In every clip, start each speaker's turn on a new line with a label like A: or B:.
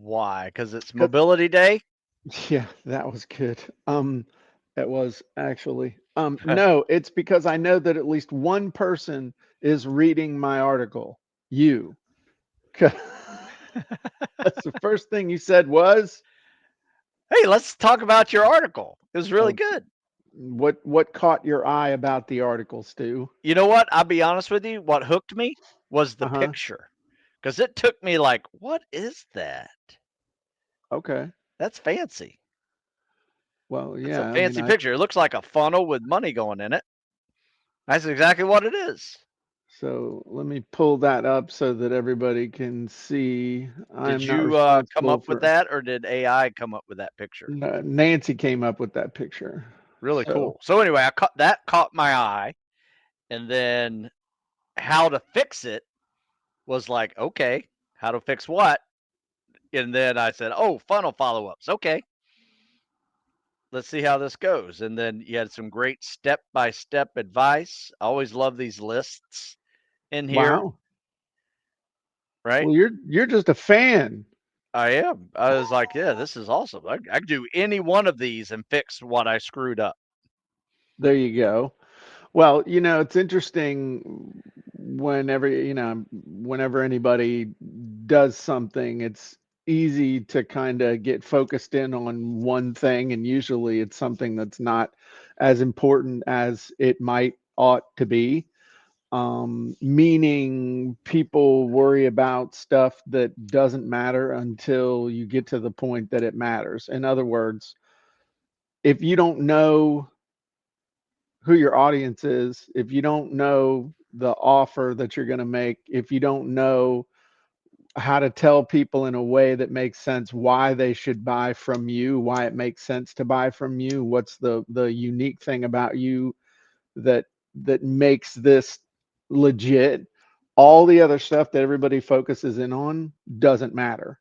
A: Why? Because it's
B: 'Cause-
A: Mobility Day?
B: yeah, that was good. It was actually. No, it's because I know that at least one person is reading my article. You. 'Cause that's the first thing you said was,
A: Hey, let's talk about your article. It was really
B: oh,
A: good.
B: what caught your eye about the article, Stu?
A: You know what? I'll be honest with you. What hooked me was the
B: Uh-huh.
A: picture. Because it took me like, what is that?
B: Okay.
A: That's fancy.
B: Well,
A: That's a
B: yeah, I mean,
A: fancy picture. It looks like a funnel with money going in it. That's exactly what it is.
B: so let me pull that up so that everybody can see.
A: Did
B: I'm not
A: you come
B: responsible
A: up with
B: for.
A: that, or did AI come up with that picture?
B: Nancy came up with that picture.
A: Really
B: So,
A: cool. So anyway, that caught my eye, and then how to fix it was like, okay, how to fix what? And then I said, oh, funnel follow ups. Okay, let's see how this goes. And then you had some great step by step advice. I always love these lists in here,
B: wow.
A: right?
B: Well, you're just a fan.
A: I am. I was like, yeah, this is awesome. I could do any one of these and fix what I screwed up.
B: There you go. Well, it's interesting whenever anybody does something, it's easy to kind of get focused in on one thing, and usually it's something that's not as important as it might ought to be. Meaning people worry about stuff that doesn't matter until you get to the point that it matters. In other words, if you don't know who your audience is, if you don't know the offer that you're going to make, if you don't know how to tell people in a way that makes sense why they should buy from you, why it makes sense to buy from you, what's the unique thing about you that makes this legit, all the other stuff that everybody focuses in on doesn't matter.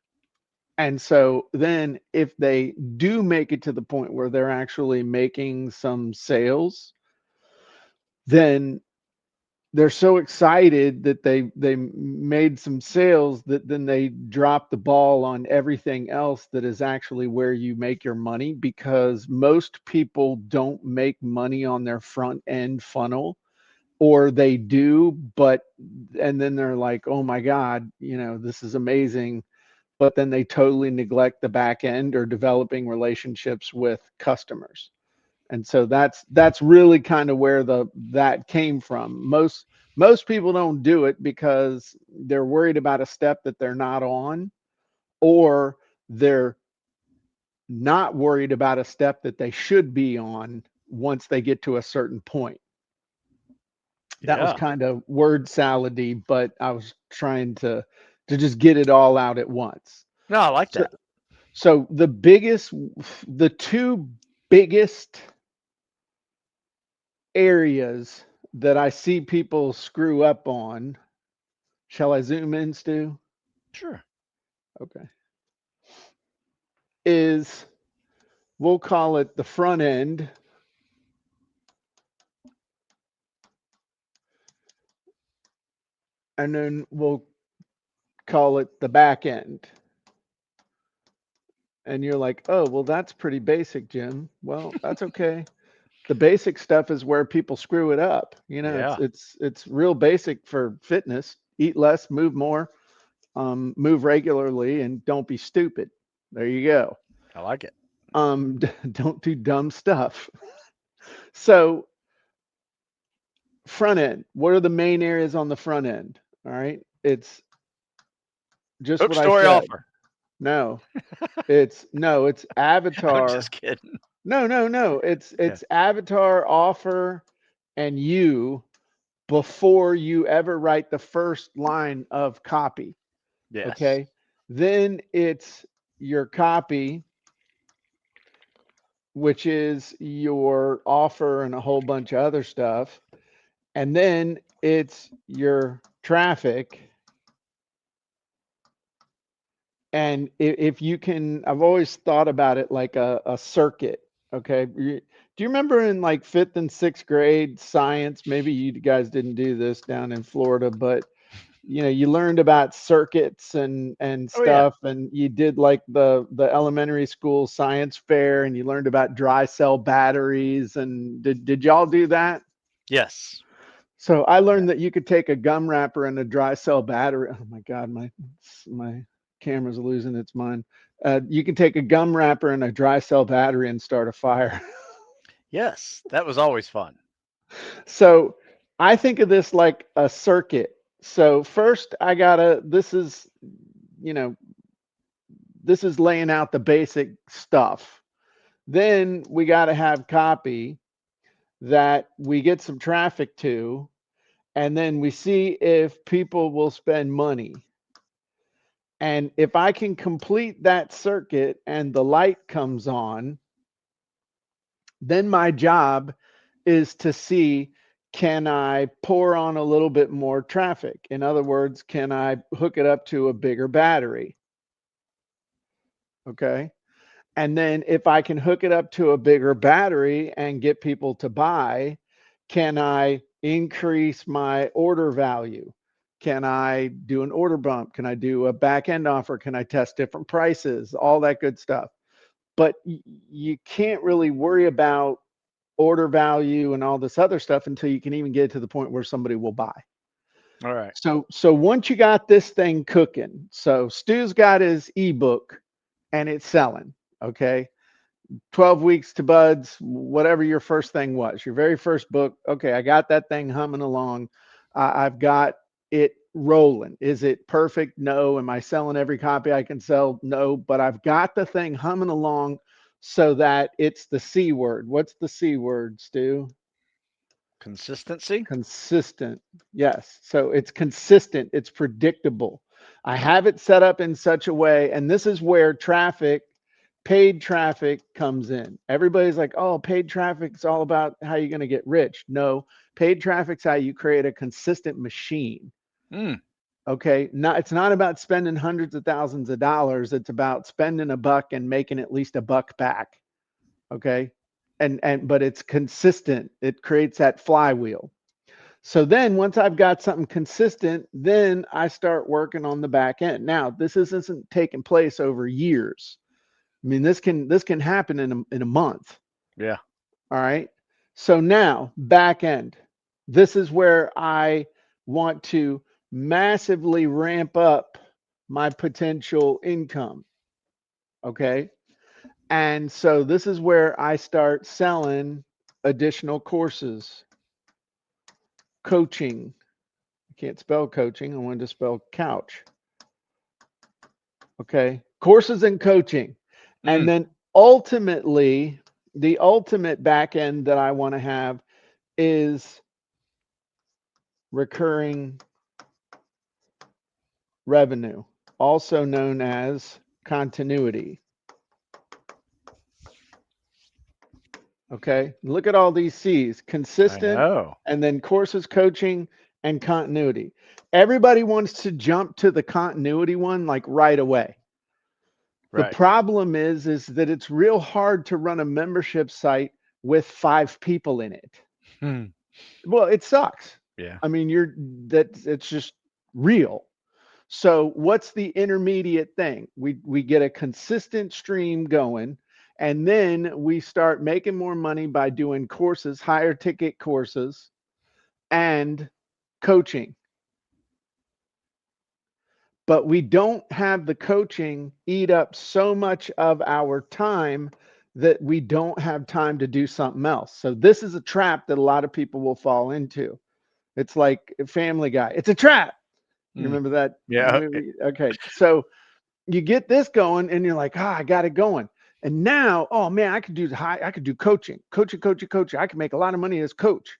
B: And so then if they do make it to the point where they're actually making some sales, then they're so excited that they made some sales that then they drop the ball on everything else that is actually where you make your money, because most people don't make money on their front end funnel, or they do, but and then they're like, oh my god, this is amazing, but then they totally neglect the back end or developing relationships with customers. And so that's really kind of where the that came from. Most people don't do it because they're worried about a step that they're not on, or they're not worried about a step that they should be on once they get to a certain point. That was
A: Yeah.
B: kind of word salady, but I was trying to just get it all out at once.
A: No, I like
B: So
A: that.
B: so the two biggest areas that I see people screw up on. Shall I zoom in, Stu?
A: Sure.
B: Okay. Is we'll call it the front end, and then we'll call it the back end. And you're like, oh, well, that's pretty basic, Jim. Well, that's okay. The basic stuff is where people screw it up. It's
A: Yeah,
B: it's real basic for fitness. Eat less, move more, move regularly, and don't be stupid. There you go.
A: I like it.
B: Don't do dumb stuff. So front end, what are the main areas on the front end? All right. It's just
A: Hook
B: what I
A: story
B: said.
A: offer.
B: No, it's
A: I'm
B: avatar.
A: just kidding.
B: No.
A: Okay.
B: It's avatar, offer, and you before you ever write the first line of copy.
A: Yes.
B: Okay. Then it's your copy, which is your offer and a whole bunch of other stuff. And then it's your traffic. And if you can, I've always thought about it like a circuit. Okay. Do you remember in like fifth and sixth grade science? Maybe you guys didn't do this down in Florida, but you learned about circuits and
A: Oh yeah.
B: stuff, and you did like the elementary school science fair, and you learned about dry cell batteries. And did y'all do that?
A: Yes.
B: So I
A: Yeah.
B: learned that you could take a gum wrapper and a dry cell battery. Oh my God, my camera's losing its mind. You can take a gum wrapper and a dry cell battery and start a fire.
A: Yes. That was always fun.
B: So I think of this like a circuit. So first I gotta, you know, this is laying out the basic stuff. Then we gotta have copy that we get some traffic to, and then we see if people will spend money. And if I can complete that circuit and the light comes on, then my job is to see, can I pour on a little bit more traffic? In other words, can I hook it up to a bigger battery? Okay. And then if I can hook it up to a bigger battery and get people to buy, can I increase my order value? Can I do an order bump? Can I do a back end offer? Can I test different prices? All that good stuff. But you can't really worry about order value and all this other stuff until you can even get to the point where somebody will buy.
A: All right.
B: So once you got this thing cooking, so Stu's got his ebook and it's selling. Okay. 12 weeks to buds, whatever your first thing was, your very first book. Okay, I got that thing humming along. I've got it rolling. Is it perfect? No. Am I selling every copy I can sell? No. But I've got the thing humming along so that it's the C word. What's the C word, Stu?
A: Consistency.
B: Consistent. Yes. So it's consistent, it's predictable. I have it set up in such a way, and this is where traffic, paid traffic comes in. Everybody's like, oh, paid traffic's all about how you're going to get rich. No, paid traffic's how you create a consistent machine.
A: Mm.
B: Okay. Not, it's not about spending hundreds of thousands of dollars. It's about spending a buck and making at least a buck back. Okay. But it's consistent. It creates that flywheel. So then once I've got something consistent, then I start working on the back end. Now, this isn't taking place over years. I mean, this can happen in a month.
A: Yeah.
B: All right. So now back end. This is where I want to massively ramp up my potential income. Okay. And so this is where I start selling additional courses, coaching. I can't spell coaching. I wanted to spell couch. Okay. Courses and coaching. And
A: Mm.
B: then ultimately, the ultimate back end that I want to have is recurring revenue, also known as continuity. Okay. Look at all these C's:
A: I
B: consistent,
A: know.
B: and then courses, coaching, and continuity. Everybody wants to jump to the continuity one like right away. The
A: Right.
B: problem is that it's real hard to run a membership site with 5 people in it.
A: Hmm.
B: Well, it sucks.
A: Yeah.
B: I mean, it's just real. So what's the intermediate thing? We get a consistent stream going, and then we start making more money by doing courses, higher ticket courses, and coaching. But we don't have the coaching eat up so much of our time that we don't have time to do something else. So this is a trap that a lot of people will fall into. It's like Family Guy. It's a trap. You
A: Mm.
B: remember that
A: Yeah.
B: movie? Okay. So you get this going and you're like, I got it going. And now, oh man, I could do coaching. I can make a lot of money as coach.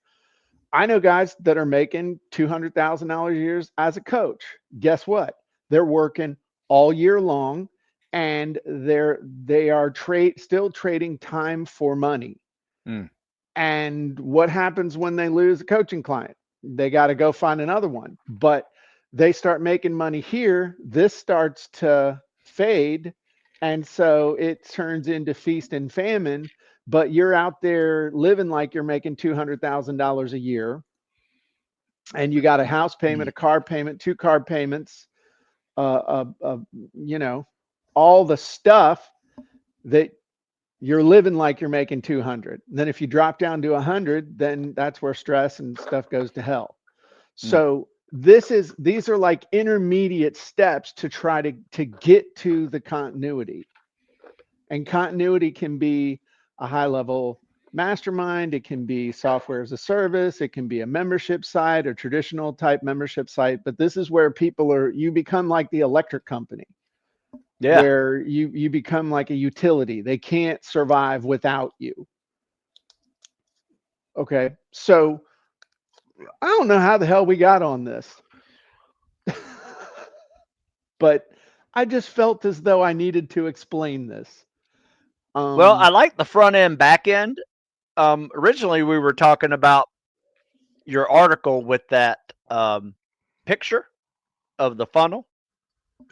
B: I know guys that are making $200,000 a year as a coach. Guess what? They're working all year long, and they are still trading time for money.
A: Mm.
B: And what happens when they lose a coaching client? They got to go find another one. But they start making money here. This starts to fade. And so it turns into feast and famine. But you're out there living like you're making $200,000 a year. and you got a house payment, a car payment, two car payments, you know, all the stuff that you're living like you're making 200. Then if you drop down to 100, then that's where stress and stuff goes to hell.
A: Mm.
B: So these are like intermediate steps to try to get to the continuity. And continuity can be a high level mastermind, it can be software as a service, it can be a membership site or traditional type membership site, but this is where you become like the electric company,
A: Yeah.
B: where you become like a utility. They can't survive without you. Okay. So I don't know how the hell we got on this, but I just felt as though I needed to explain this.
A: Well, I
B: Um,
A: like the front end, back end. Originally, we were talking about your article with that picture of the funnel.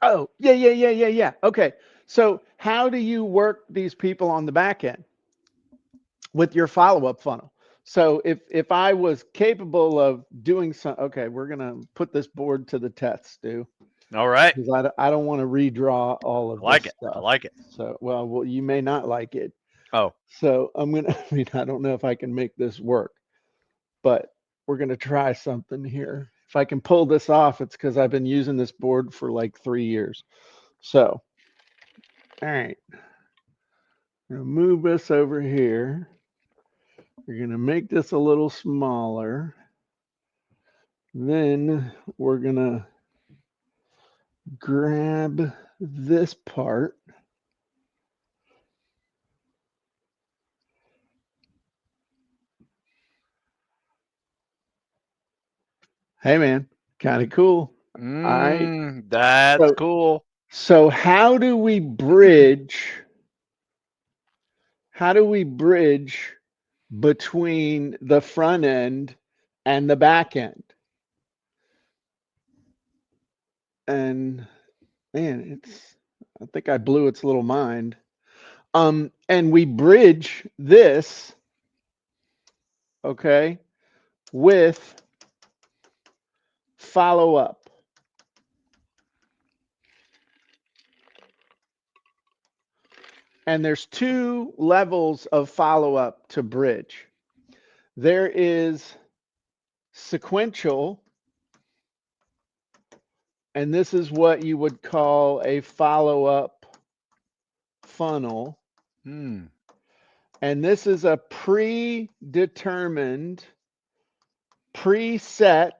B: oh, yeah. Okay. So how do you work these people on the back end with your follow-up funnel? So if I was capable of doing some, okay, we're gonna put this board to the test, Stu,
A: All right.
B: because I don't want to redraw all
A: I
B: of this
A: like it. I
B: stuff.
A: like it.
B: So well, you may not like it.
A: Oh,
B: So I'm gonna. I mean, I don't know if I can make this work, but we're gonna try something here. If I can pull this off, it's because I've been using this board for like 3 years. So, all right, I'm gonna move this over here. We're gonna make this a little smaller. Then we're gonna grab this part. Hey man, kind of cool. All right.
A: that's
B: So
A: cool.
B: so how do we bridge? How do we bridge between the front end and the back end? And man, I think I blew its little mind. And we bridge this, okay, with follow up. And there's two levels of follow up to bridge. There is sequential, and this is what you would call a follow up funnel.
A: Hmm.
B: And this is a predetermined, preset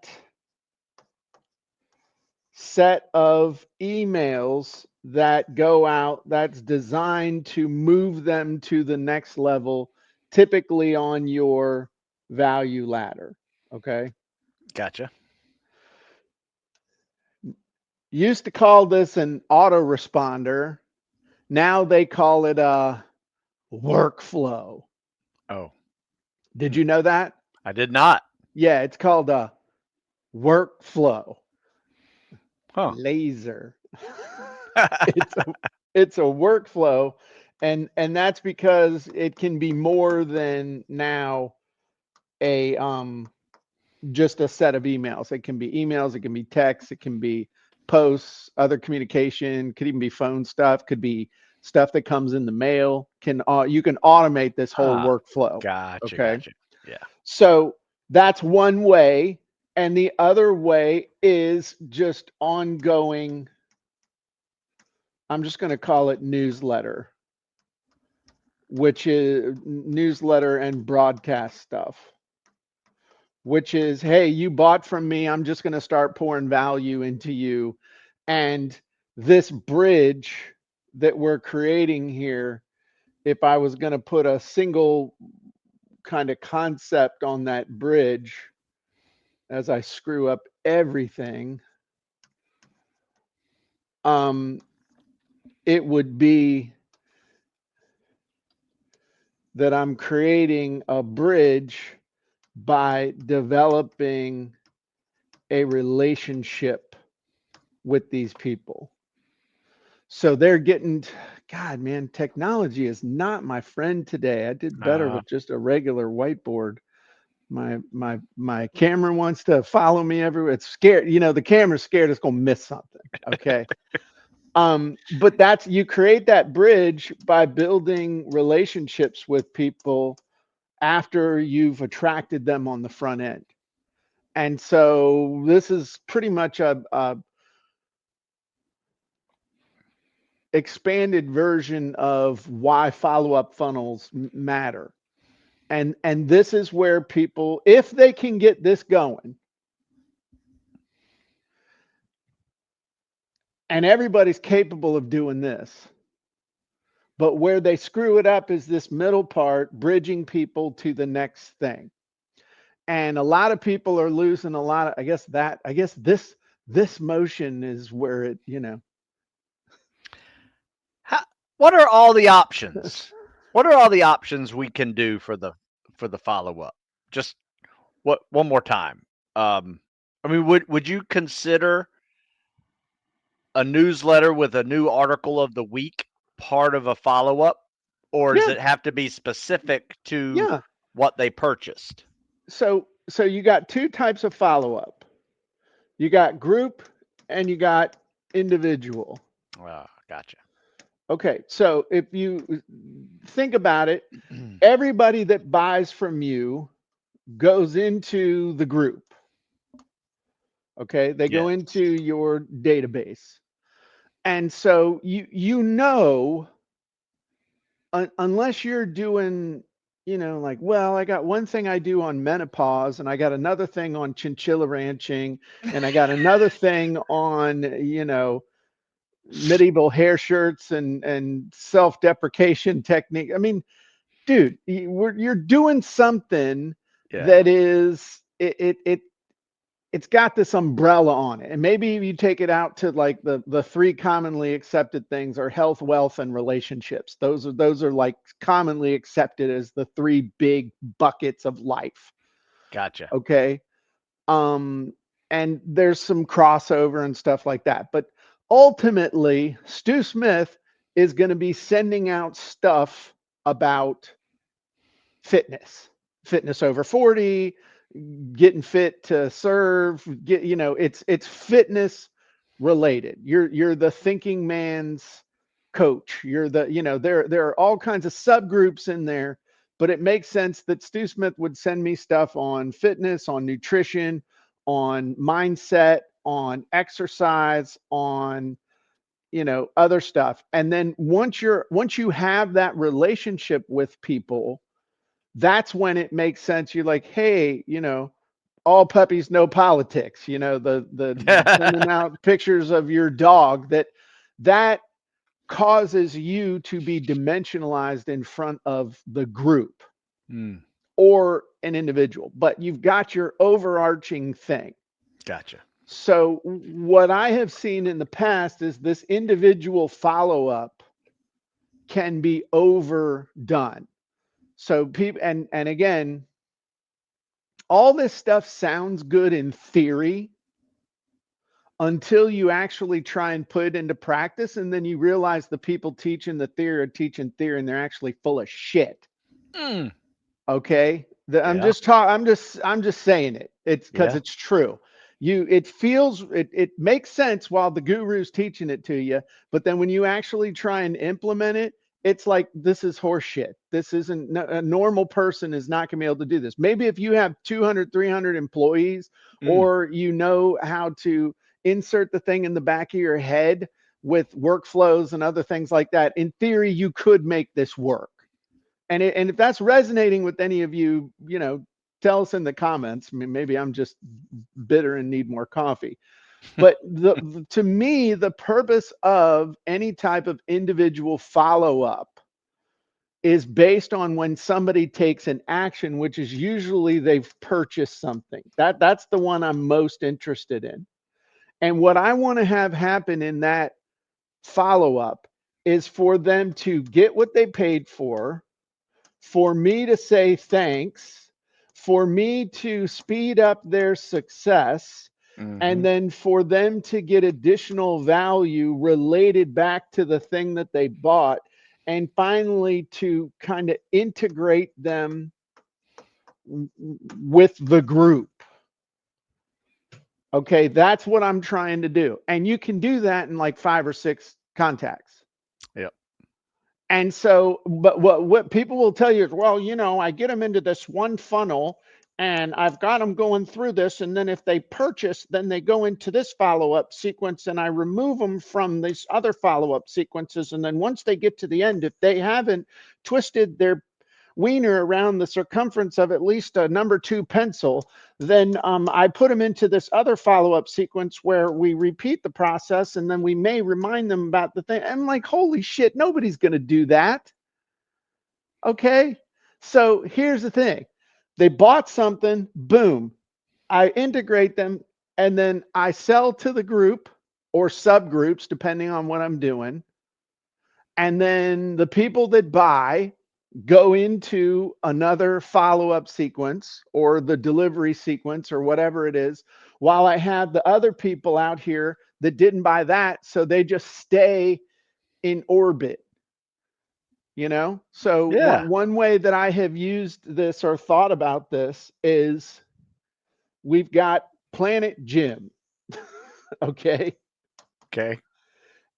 B: set of emails that go out that's designed to move them to the next level, typically on your value ladder. Okay.
A: Gotcha.
B: Used to call this an autoresponder. Now they call it a workflow.
A: Oh,
B: Did
A: hmm.
B: you know that?
A: I did not.
B: Yeah, it's called a workflow.
A: Huh.
B: Laser. it's a it's a workflow, and that's because it can be more than now a just a set of emails. It can be emails, it can be text, it can be posts, other communication, could even be phone stuff, could be stuff that comes in the mail. Can You can automate this whole
A: Ah,
B: workflow.
A: gotcha.
B: Okay.
A: Gotcha. Yeah.
B: So that's one way. And the other way is just ongoing. I'm just going to call it newsletter, which is newsletter and broadcast stuff, which is, hey, you bought from me. I'm just going to start pouring value into you. And this bridge that we're creating here, if I was going to put a single kind of concept on that bridge as I screw up everything, um, it would be that I'm creating a bridge by developing a relationship with these people. So they're getting, God, man, technology is not my friend today. I did better
A: Uh,
B: with just a regular whiteboard. my camera wants to follow me everywhere. It's scared. The camera's scared it's gonna miss something. Okay. But that's, you create that bridge by building relationships with people after you've attracted them on the front end. And so this is pretty much a expanded version of why follow-up funnels matter. And this is where people, if they can get this going, and everybody's capable of doing this, but where they screw it up is this middle part, bridging people to the next thing. And a lot of people are losing a lot of, I guess this motion is where it,
A: How, what are all the options? What are all the options we can do for the follow up? Just what one more time. I mean, would you consider a newsletter with a new article of the week part of a follow up, or does
B: yeah,
A: it have to be specific to
B: yeah.
A: what they purchased?
B: So you got two types of follow-up. You got group and you got individual.
A: Gotcha.
B: Okay, so if you think about it, everybody that buys from you goes into the group. Okay, they go
A: Yes.
B: into your database. And so unless you're doing, like, well, I got one thing I do on menopause, and I got another thing on chinchilla ranching, and I got another thing on, medieval hair shirts and self-deprecation technique. I mean, dude, you're doing something
A: Yeah.
B: that is it's got this umbrella on it. And maybe you take it out to like the three commonly accepted things are health, wealth, and relationships. Those are like commonly accepted as the three big buckets of life.
A: Gotcha.
B: Okay. Um, and there's some crossover and stuff like that. But ultimately, Stu Smith is going to be sending out stuff about fitness over 40, getting fit to serve, it's fitness related. You're the thinking man's coach. You're the, there are all kinds of subgroups in there, but it makes sense that Stu Smith would send me stuff on fitness, on nutrition, on mindset, on exercise, on other stuff. And then once you have that relationship with people, that's when it makes sense. You're like, hey, all puppies, no politics. The sending out pictures of your dog, that causes you to be dimensionalized in front of the group
A: Mm,
B: or an individual, but you've got your overarching thing.
A: gotcha.
B: So what I have seen in the past is this individual follow-up can be overdone. So people, and again, all this stuff sounds good in theory until you actually try and put it into practice, and then you realize the people teaching the theory are teaching theory and they're actually full of shit.
A: Mm,
B: Okay.
A: yeah.
B: I'm just saying it. It's because
A: Yeah.
B: it's true. It makes sense while the guru's teaching it to you, but then when you actually try and implement it, it's like, this is horseshit. This isn't, a normal person is not going to be able to do this. Maybe if you have 200, 300 employees,
A: Mm,
B: or how to insert the thing in the back of your head with workflows and other things like that, in theory, you could make this work. And if that's resonating with any of you, tell us in the comments. I mean, maybe I'm just bitter and need more coffee. But to me, the purpose of any type of individual follow-up is based on when somebody takes an action, which is usually they've purchased something. That's the one I'm most interested in. And what I want to have happen in that follow-up is for them to get what they paid for me to say thanks, for me to speed up their success, and
A: hmm.
B: then for them to get additional value related back to the thing that they bought, and finally to kind of integrate them with the group. Okay, that's what I'm trying to do. And you can do that in like 5 or 6 contacts.
A: Yep.
B: And so, but what people will tell you is, well, I get them into this one funnel and I've got them going through this. And then if they purchase, then they go into this follow-up sequence and I remove them from these other follow-up sequences. And then once they get to the end, if they haven't twisted their wiener around the circumference of at least a number 2 pencil, then I put them into this other follow-up sequence where we repeat the process and then we may remind them about the thing. I'm like, holy shit, nobody's going to do that. Okay. So here's the thing. They bought something, boom, I integrate them, and then I sell to the group or subgroups, depending on what I'm doing. And then the people that buy go into another follow-up sequence or the delivery sequence or whatever it is, while I have the other people out here that didn't buy that, so they just stay in orbit. So
A: Yeah.
B: one way that I have used this or thought about this is we've got Planet Gym. Okay.
A: Okay.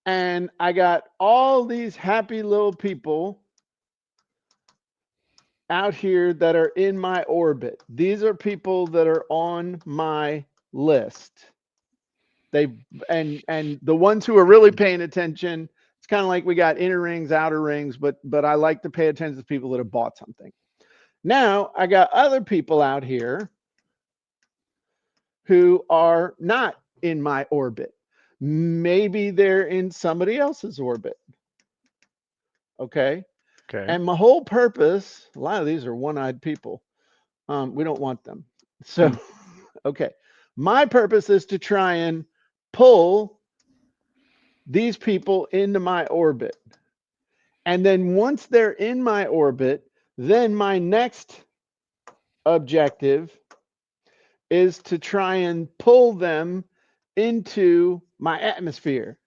B: And I got all these happy little people out here that are in my orbit. These are people that are on my list. They and the ones who are really paying attention, it's kind of like we got inner rings, outer rings, but I like to pay attention to people that have bought something. Now I got other people out here who are not in my orbit. Maybe they're in somebody else's orbit. Okay.
A: Okay.
B: And my whole purpose, a lot of these are one-eyed people. We don't want them. So, okay. My purpose is to try and pull these people into my orbit. And then once they're in my orbit, then my next objective is to try and pull them into my atmosphere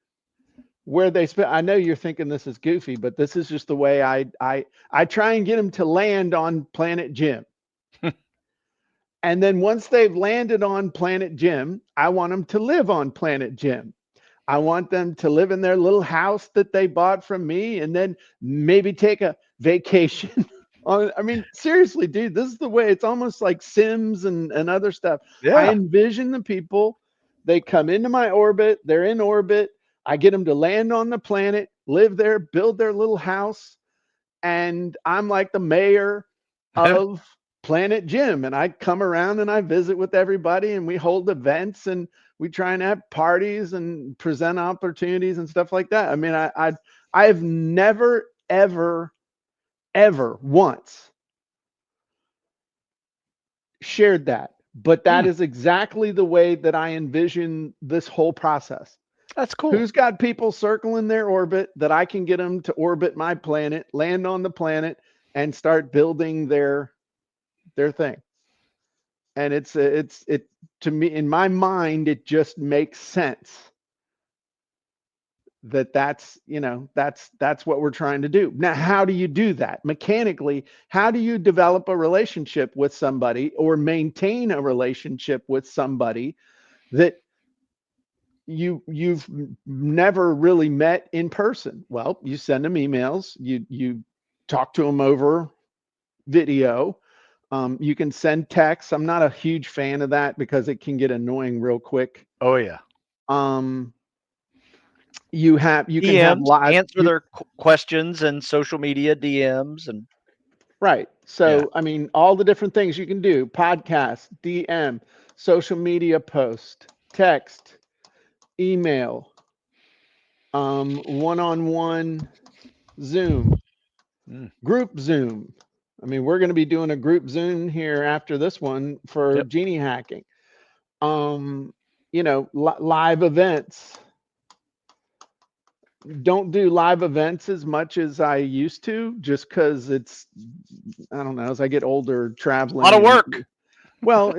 B: where they spend. I know you're thinking this is goofy, but this is just the way I try and get them to land on Planet Gym. And then once they've landed on Planet Gym, I want them to live on Planet Gym. I want them to live in their little house that they bought from me and then maybe take a vacation. I mean, seriously, dude, this is the way. It's almost like Sims and other stuff. I
A: Yeah.
B: envision the people, they come into my orbit, they're in orbit. I get them to land on the planet, live there, build their little house. And I'm like the mayor of Planet Gym. And I come around and I visit with everybody and we hold events and we try and have parties and present opportunities and stuff like that. I mean, I've never, ever, ever once shared that, but that is exactly the way that I envision this whole process.
A: That's cool.
B: Who's got people circling their orbit that I can get them to orbit my planet, land on the planet, and start building their thing. And it to me, in my mind, it just makes sense that's what we're trying to do. Now, how do you do that mechanically? How do you develop a relationship with somebody or maintain a relationship with somebody that you've never really met in person? Well, you send them emails, you talk to them over video. You can send texts. I'm not a huge fan of that because it can get annoying real quick.
A: Oh yeah.
B: You can have
A: DMs,
B: live.
A: answer their questions and social media DMs and
B: Right.
A: yeah.
B: So, I mean, all the different things you can do: podcast, DM, social media post, text, email, one-on-one Zoom, group Zoom. I mean, we're going to be doing a group Zoom here after this one for
A: Yep.
B: Genie hacking. Live events. Don't do live events as much as I used to, just because I don't know, as I get older,
A: A
B: traveling
A: lot of
B: and
A: work.
B: well,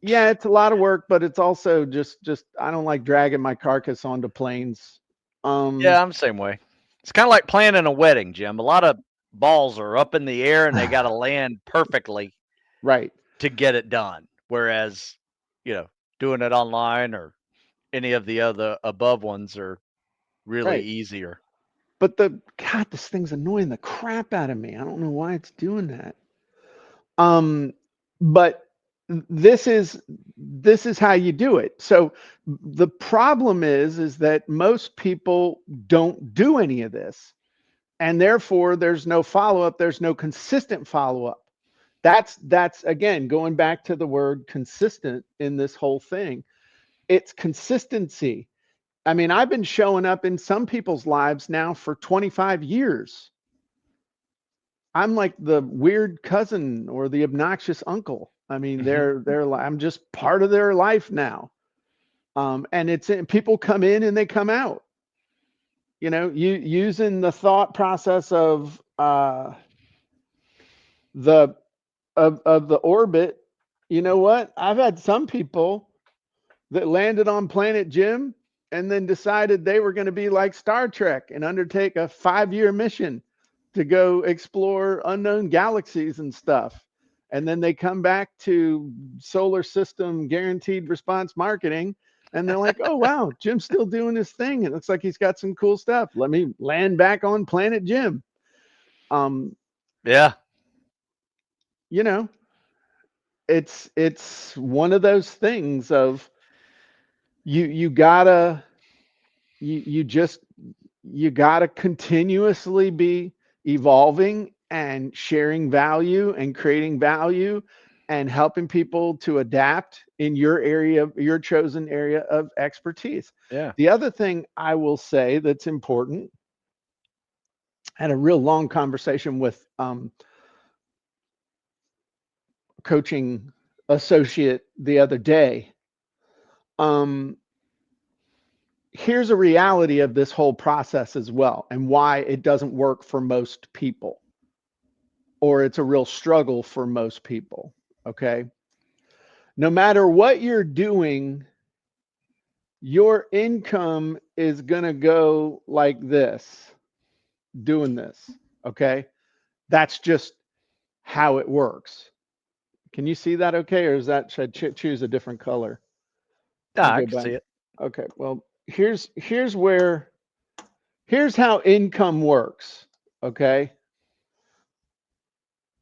B: it's a lot of work, but it's also just I don't like dragging my carcass onto planes.
A: Yeah, I'm the same way. It's kind of like planning a wedding, Jim. A lot of balls are up in the air and they got to land perfectly.
B: Right.
A: to get it done. Whereas, doing it online or any of the other above ones are really
B: Right.
A: easier.
B: But God, this thing's annoying the crap out of me. I don't know why it's doing that. Um, but this is how you do it. So the problem is that most people don't do any of this, and therefore there's no follow-up, there's no consistent follow-up. That's again going back to the word consistent in this whole thing. It's consistency. I mean, I've been showing up in some people's lives now for 25 years. I'm like the weird cousin or the obnoxious uncle. I mean,
A: Hmm.
B: I'm just part of their life now. And people come in and they come out. You using the thought process of the of the orbit. You know what? I've had some people that landed on Planet Jim and then decided they were going to be like Star Trek and undertake a 5-year mission to go explore unknown galaxies and stuff. And then they come back to solar system guaranteed response marketing and they're like, oh, wow, Jim's still doing his thing. It looks like he's got some cool stuff. Let me land back on Planet Jim. Um,
A: Yeah.
B: you know, it's one of those things of you gotta you just you got to continuously be evolving and sharing value and creating value and helping people to adapt in your area, your chosen area of expertise.
A: Yeah.
B: The other thing I will say that's important, I had a real long conversation with coaching associate the other day. um, Here's a reality of this whole process as well and why it doesn't work for most people, or it's a real struggle for most people. Okay. No matter what you're doing, your income is going to go like this, doing this. Okay. That's just how it works. Can you see that okay? Or is that, should I choose a different color?
A: Yeah,
B: Let me
A: I
B: go
A: can
B: back.
A: see it.
B: Okay. Well, here's how income works. Okay.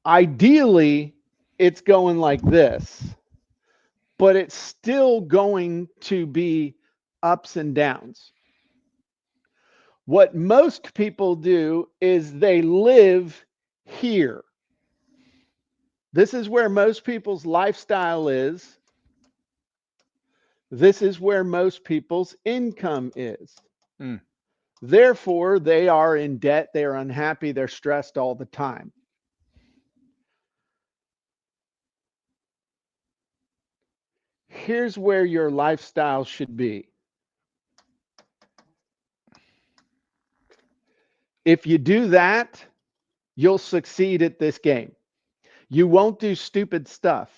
B: Ideally, it's going like this, but it's still going to be ups and downs. What most people do is they live here. This is where most people's lifestyle is. This is where most people's income is.
A: Mm.
B: Therefore, they are in debt, they are unhappy, they're stressed all the time. Here's where your lifestyle should be. If you do that, you'll succeed at this game. You won't do stupid stuff.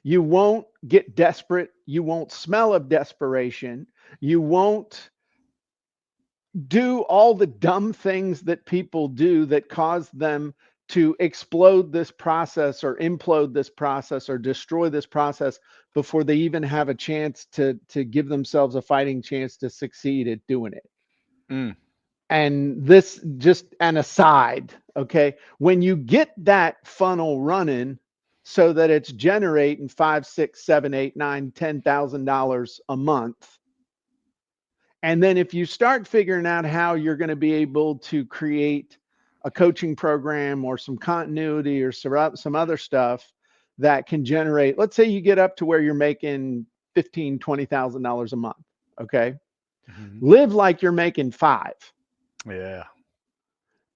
B: You won't get desperate. You won't smell of desperation. You won't do all the dumb things that people do that cause them to explode this process or implode this process or destroy this process before they even have a chance to give themselves a fighting chance to succeed at doing it.
A: Mm.
B: And this just an aside, okay? When you get that funnel running so that it's generating five, six, seven, eight, nine, $10,000 a month, and then if you start figuring out how you're going to be able to create a coaching program or some continuity or some other stuff that can generate, let's say you get up to where you're making $15,000, $20,000 a month, okay?
A: Hmm.
B: Live like you're making five
A: Yeah.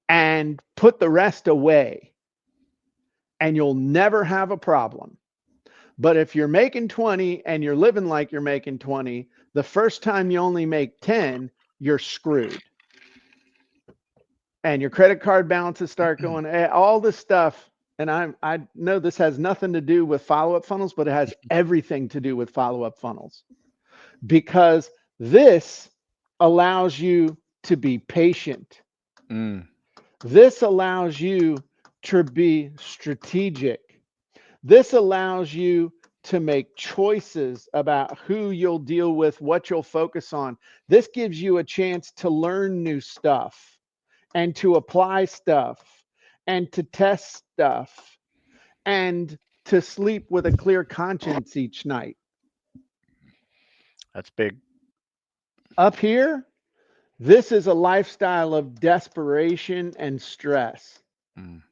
B: and put the rest away, and you'll never have a problem. But if you're making 20 and you're living like you're making 20, the first time you only make 10, you're screwed. And your credit card balances start going, all this stuff. And I know this has nothing to do with follow-up funnels, but it has everything to do with follow-up funnels, because this allows you to be patient.
A: Mm.
B: This allows you to be strategic. This allows you to make choices about who you'll deal with, what you'll focus on. This gives you a chance to learn new stuff and to apply stuff and to test stuff and to sleep with a clear conscience each night.
A: That's big.
B: Up here, this is a lifestyle of desperation and stress.
A: Mm.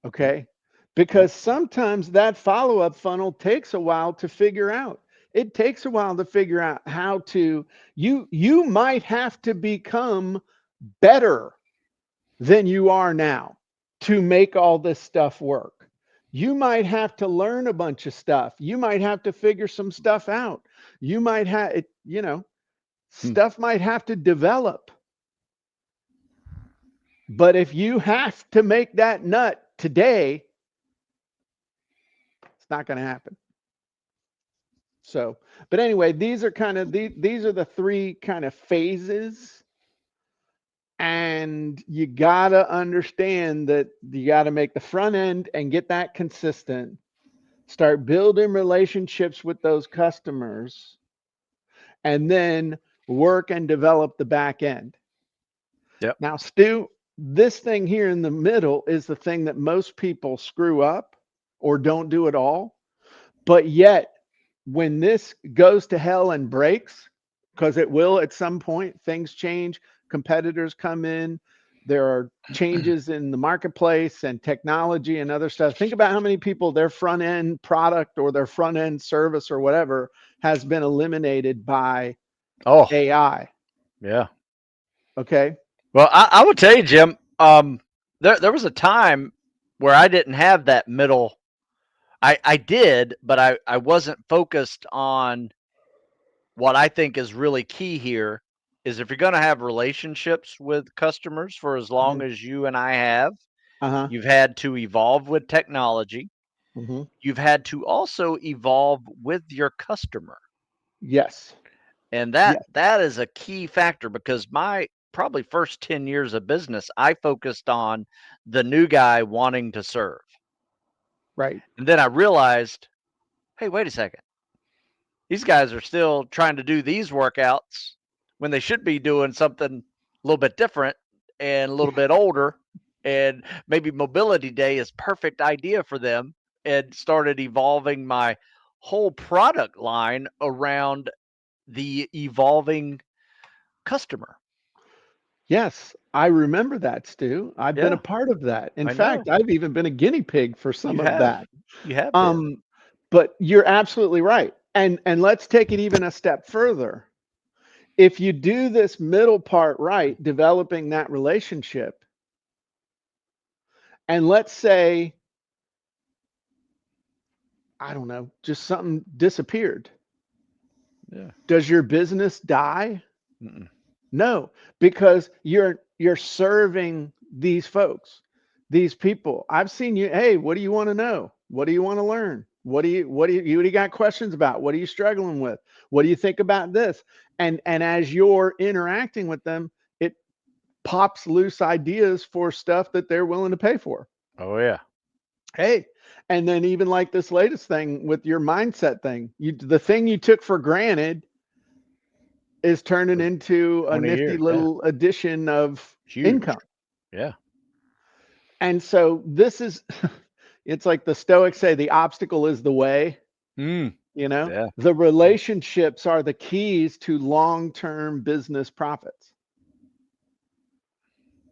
A: Yep.
B: Okay.
A: Yep.
B: Because sometimes that follow up funnel takes a while to figure out. It takes a while to figure out how to, you might have to become better than you are now to make all this stuff work. You might have to learn a bunch of stuff. You might have to figure some stuff out. You might have,
A: Hmm.
B: stuff might have to develop. But if you have to make that nut today, it's not going to happen. So, but anyway, these are kind of these are the three kind of phases, and you got to understand that you got to make the front end and get that consistent. Start building relationships with those customers, and then work and develop the back end.
A: Yep.
B: Now, Stu, this thing here in the middle is the thing that most people screw up or don't do at all. But yet, when this goes to hell and breaks, because it will at some point, things change, competitors come in, there are changes in the marketplace and technology and other stuff. Think about how many people their front end product or their front end service or whatever has been eliminated by
A: Oh,
B: AI.
A: yeah.
B: Okay.
A: Well, I would tell you, Jim. There was a time where I didn't have that middle. I did, but I wasn't focused on what I think is really key here. Is if you're going to have relationships with customers for as long
B: Mhm.
A: as you and I have,
B: Uh-huh.
A: you've had to evolve with technology.
B: Hmm.
A: You've had to also evolve with your customer.
B: Yes.
A: And
B: Yes.
A: that is a key factor because my probably first 10 years of business, I focused on the new guy wanting to serve.
B: Right.
A: And then I realized, hey, wait a second. These guys are still trying to do these workouts when they should be doing something a little bit different and a little bit older. And maybe mobility day is perfect idea for them, and started evolving my whole product line around the evolving customer.
B: Yes, I remember that, Stu. I've been a
A: Yeah,
B: part of that. In
A: I know.
B: fact, I've even been a guinea pig for some
A: You
B: of
A: have.
B: that.
A: You have been.
B: Um, but you're absolutely right. And let's take it even a step further. If you do this middle part right, developing that relationship, and let's say, I don't know, just something disappeared,
A: Yeah.
B: does your business die?
A: Mm-mm.
B: No, because you're serving these folks, these people. I've seen you. Hey, what do you want to know? What do you want to learn? What do you got questions about? What are you struggling with? What do you think about this? And as you're interacting with them, it pops loose ideas for stuff that they're willing to pay for.
A: Oh yeah.
B: Hey, and then even like this latest thing with your mindset thing, the thing you took for granted is turning
A: For
B: into a
A: 20
B: nifty
A: years. Yeah.
B: little addition of
A: Huge.
B: income.
A: Yeah.
B: And so this is it's like the Stoics say the obstacle is the way,
A: Mm.
B: you know.
A: Yeah.
B: The relationships are the keys to long-term business profits.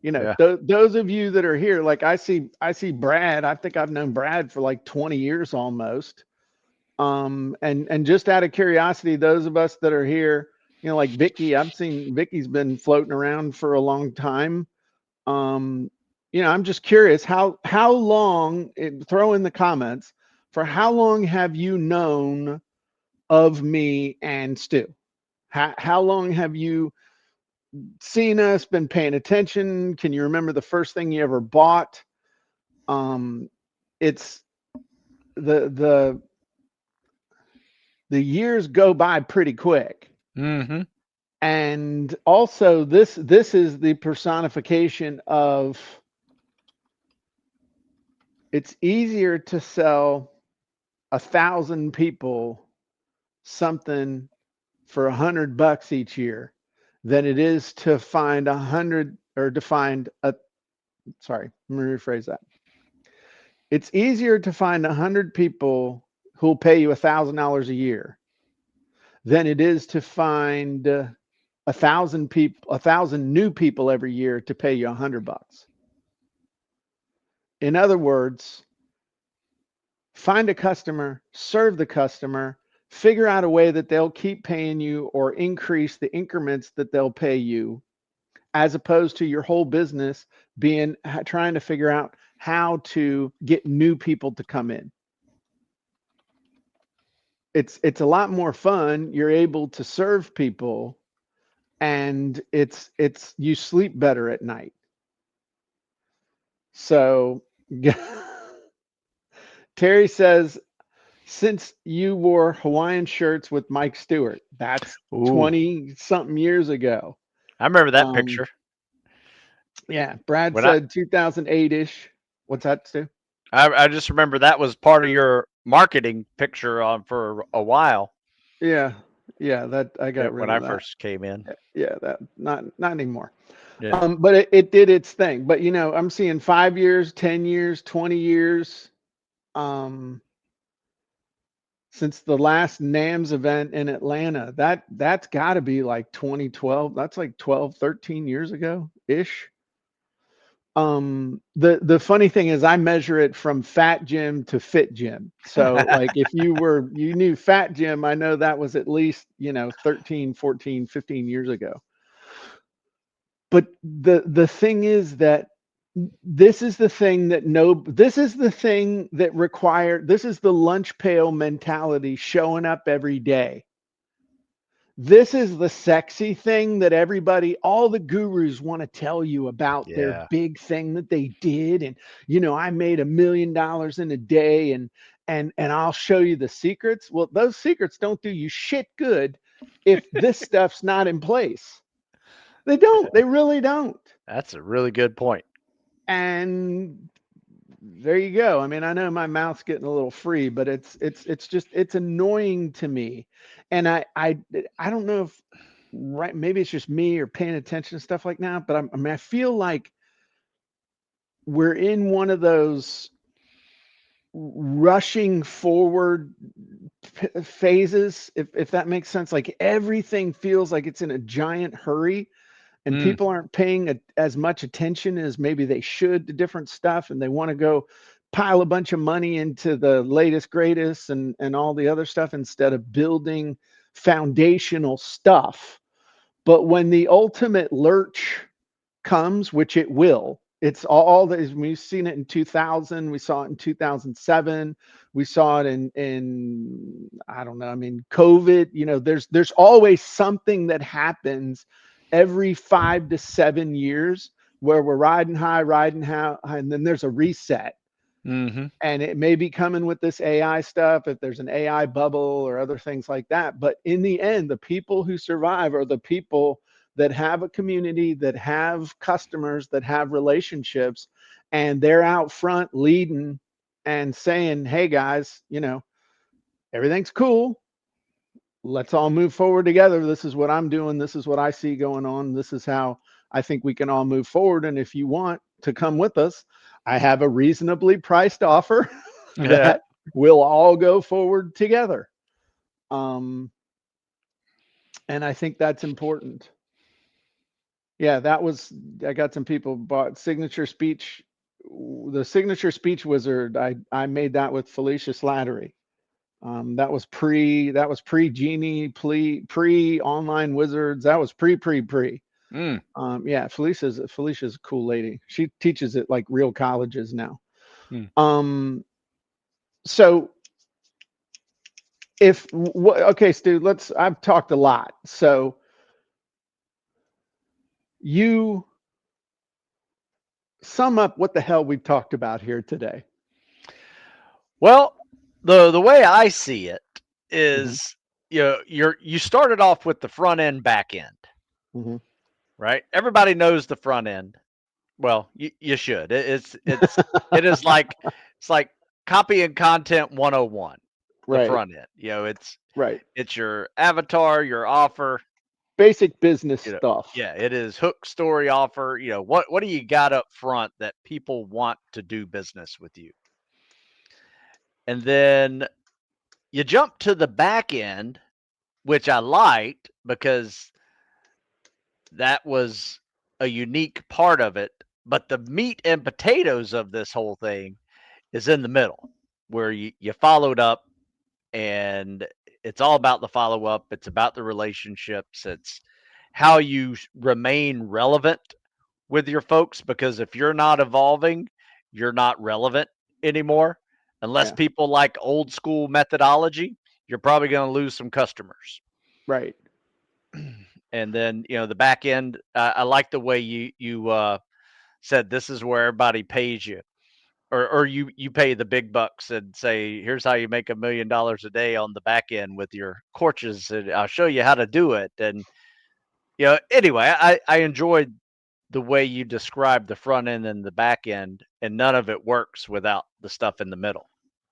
B: You know,
A: Yeah.
B: those of you that are here, like I see Brad, I think I've known Brad for like 20 years almost. And just out of curiosity, those of us that are here, like Vicky, I've seen Vicky's been floating around for a long time. Um, I'm just curious how long, throw in the comments, for how long have you known of me and Stu? How long have you seen us, been paying attention? Can you remember the first thing you ever bought? Um, it's the years go by pretty quick.
A: Mm-hmm.
B: And also this is the personification of, it's easier to sell 1,000 people something for $100 each year than it is to find 100, or to find a, sorry, let me rephrase that. It's easier to find 100 people who'll pay you $1,000 a year than it is to find 1,000 people, 1,000 new people every year to pay you $100. In other words, find a customer, serve the customer, figure out a way that they'll keep paying you or increase the increments that they'll pay you, as opposed to your whole business being trying to figure out how to get new people to come in. It's a lot more fun. You're able to serve people, and it's you sleep better at night. So Terry says, since you wore Hawaiian shirts with Mike Stewart, that's
A: Ooh,
B: 20 something years ago.
A: I remember that
B: Um,
A: picture.
B: yeah, Brad
A: When I
B: said 2008-ish. What's that, Stu?
A: I just remember that was part of your marketing picture on for a while.
B: Yeah, yeah, that I got rid
A: When I
B: of that.
A: first came in.
B: Yeah, that not anymore.
A: Yeah.
B: But it did its thing. But I'm seeing 5 years, 10 years, 20 years. Um, since the last NAMS event in Atlanta. That's got to be like 2012. That's like 12, 13 years ago ish. The funny thing is I measure it from fat gym to fit gym. So like if you knew fat gym, I know that was at least, 13, 14, 15 years ago. But the thing is that this is the thing that this is the lunch pail mentality showing up every day. This is the sexy thing that all the gurus want to tell you about their
A: Yeah.
B: big thing that they did. And, I made $1 million in a day, and I'll show you the secrets. Well, those secrets don't do you shit good if this stuff's not in place. They don't, they really don't.
A: That's a really good point.
B: And there you go. I mean, I know my mouth's getting a little free, but it's just it's annoying to me. And I don't know if, right, maybe it's just me or paying attention to stuff like that, but I mean I feel like we're in one of those rushing forward phases, if that makes sense. Like everything feels like it's in a giant hurry, and
A: Mm,
B: people aren't paying as much attention as maybe they should to different stuff, and they want to go pile a bunch of money into the latest greatest and all the other stuff instead of building foundational stuff. But when the ultimate lurch comes, which it will, it's all that is. We've seen it in 2000, we saw it in 2007, we saw it in I don't know, I mean COVID. There's always something that happens every 5 to 7 years where we're riding high, and then there's a reset.
A: mm-hmm.
B: And it may be coming with this AI stuff, if there's an AI bubble or other things like that. But in the end, the people who survive are the people that have a community, that have customers, that have relationships, and they're out front leading and saying, hey guys, everything's cool. Let's all move forward together. This is what I'm doing. This is what I see going on. This is how I think we can all move forward. And if you want to come with us, I have a reasonably priced offer
A: Yeah.
B: that we'll all go forward together. Um, and I think that's important. Yeah, I got some people bought signature speech. The signature speech wizard, I made that with Felicia Slattery. That was pre Genie, pre online wizards. That was pre.
A: Mm.
B: Yeah, Felicia's a cool lady. She teaches at like real colleges now.
A: Mm.
B: Um, so okay, Stu, I've talked a lot. So you sum up what the hell we've talked about here today.
A: Well, the way I see it
B: Hmm.
A: is, you started off with the front end, back end.
B: Hmm.
A: right? Everybody knows the front end. Well, you should. It is like it's like copy and content 101, the
B: Right.
A: front end.
B: Right.
A: It's your avatar, your offer,
B: Basic business
A: you know.
B: stuff.
A: Yeah, it is hook, story, offer. What do you got up front that people want to do business with you? And then you jump to the back end, which I liked because that was a unique part of it. But the meat and potatoes of this whole thing is in the middle, where you followed up, and it's all about the follow up. It's about the relationships. It's how you remain relevant with your folks, because if you're not evolving, you're not relevant anymore. Unless
B: Yeah.
A: people like old school methodology, you're probably going to lose some customers.
B: Right.
A: And then the back end. I like the way you said this is where everybody pays you, or you pay the big bucks and say here's how you make $1 million a day on the back end with your courses, and I'll show you how to do it. And anyway, I enjoyed the way you described the front end and the back end, and none of it works without the stuff in the middle.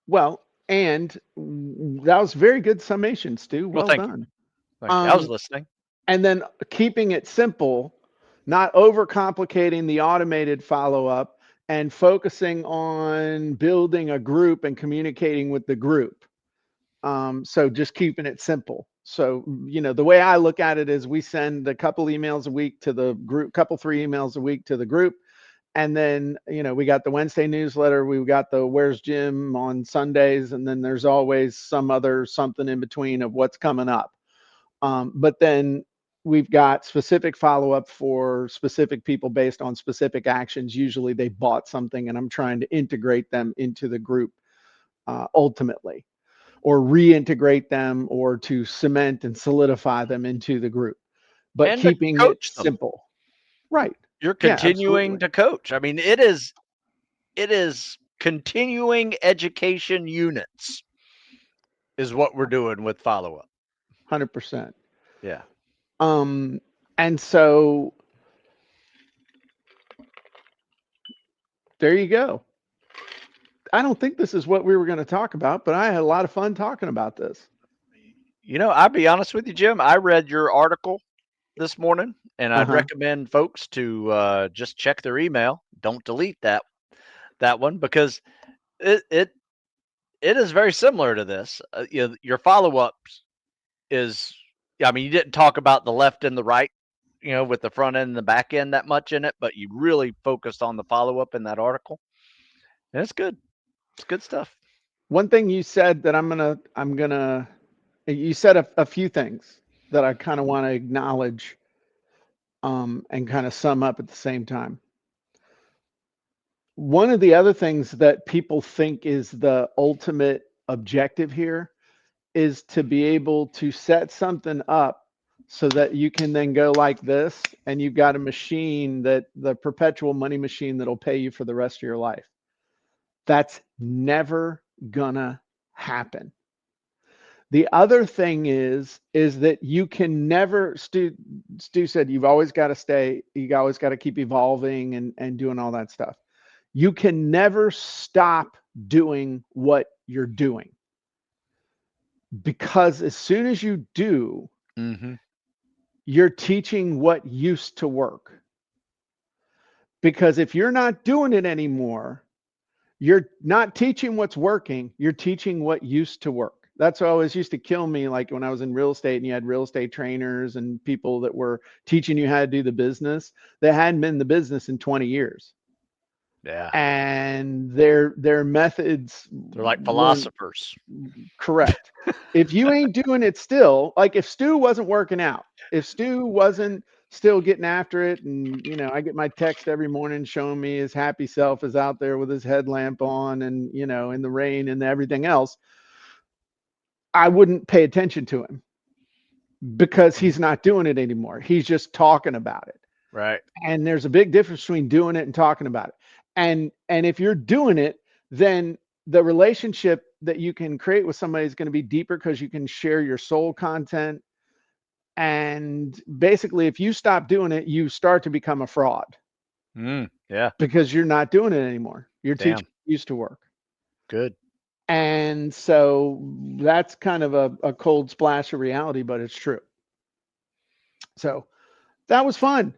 B: Well, and that was very good summation, Stu.
A: Well,
B: Well
A: thank you.
B: done.
A: Thank you. I was
B: Um,
A: listening.
B: and then keeping it simple, not overcomplicating the automated follow up, and focusing on building a group and communicating with the group. So just keeping it simple. So, the way I look at it is we send a couple emails a week to the group, couple, 3 emails a week to the group. And then, we got the Wednesday newsletter, we got the Where's Jim on Sundays, and then there's always some other something in between of what's coming up. But then we've got specific follow up for specific people based on specific actions. Usually they bought something, and I'm trying to integrate them into the group ultimately, or reintegrate them, or to cement and solidify them into the group, but
A: And to
B: keeping it
A: coach them.
B: simple. Right.
A: You're
B: Yeah,
A: continuing
B: absolutely.
A: to coach. I mean, it is continuing education units is what we're doing with follow up.
B: 100%.
A: Yeah.
B: Um, and so there you go. I don't think this is what we were going to talk about, but I had a lot of fun talking about this.
A: I'll be honest with you, Jim. I read your article this morning, and
B: Uh
A: I'd
B: huh.
A: recommend folks to just check their email. Don't delete that one, because it it it is very similar to this. Your follow ups is. I mean, you didn't talk about the left and the right, with the front end and the back end that much in it, but you really focused on the follow up in that article, and it's good. It's good stuff.
B: One thing you said that you said a few things that I kind of want to acknowledge, and kind of sum up at the same time. One of the other things that people think is the ultimate objective here is to be able to set something up so that you can then go like this, and you've got a machine, that the perpetual money machine that'll pay you for the rest of your life. That's never gonna happen. The other thing is that you can never, Stu said, you always got to keep evolving and doing all that stuff. You can never stop doing what you're doing, because as soon as you do,
A: Hmm.
B: you're teaching what used to work. Because if you're not doing it anymore, you're not teaching what's working, you're teaching what used to work. That's what always used to kill me, like when I was in real estate and you had real estate trainers and people that were teaching you how to do the business that hadn't been in the business in 20 years.
A: Yeah,
B: And their methods
A: they're like
B: weren't
A: philosophers.
B: correct. If you ain't doing it still, like if Stu wasn't working out, if Stu wasn't still getting after it, and I get my text every morning showing me his happy self is out there with his headlamp on, and in the rain and everything else, I wouldn't pay attention to him, because he's not doing it anymore. He's just talking about it.
A: Right.
B: And there's a big difference between doing it and talking about it. And if you're doing it, then the relationship that you can create with somebody is going to be deeper, because you can share your soul content, And basically, if you stop doing it, you start to become a fraud
A: Yeah.
B: because you're not doing it anymore. Your teacher
A: Damn.
B: used to work.
A: Good.
B: And so that's kind of a cold splash of reality, but it's true. So that was fun.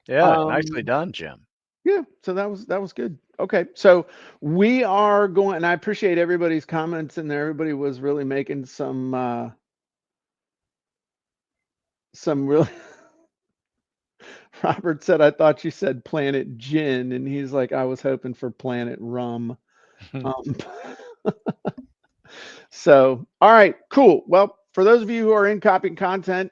A: Yeah. Nicely
B: Um,
A: done, Jim.
B: yeah, so that was good. Okay, so we are going, and I appreciate everybody's comments in there. Everybody was really making some really. Robert said, "I thought you said Planet Gin," and he's like, "I was hoping for Planet Rum." Um, So, all right, cool. Well, for those of you who are in copying content,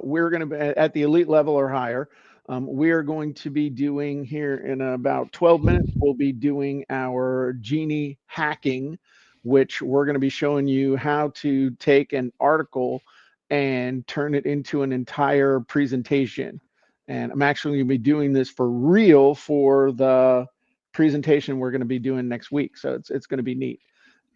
B: we're going to be at the elite level or higher. We are going to be doing here in about 12 minutes, we'll be doing our Genie hacking, which we're going to be showing you how to take an article and turn it into an entire presentation. And I'm actually going to be doing this for real for the presentation we're going to be doing next week. So it's going to be neat.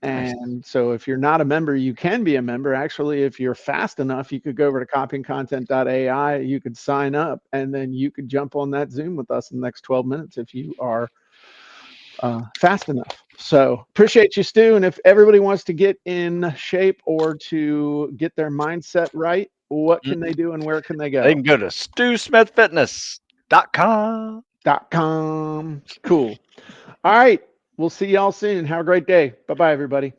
A: Nice.
B: And so if you're not a member, you can be a member. Actually, if you're fast enough, you could go over to CopyandContent.ai. You could sign up, and then you could jump on that Zoom with us in the next 12 minutes if you are fast enough. So appreciate you, Stu. And if everybody wants to get in shape or to get their mindset right, what can they do and where can they
A: They
B: go?
A: can go to stewsmithfitness.com.
B: .com. Cool. All right. We'll see y'all soon. Have a great day. Bye-bye, everybody.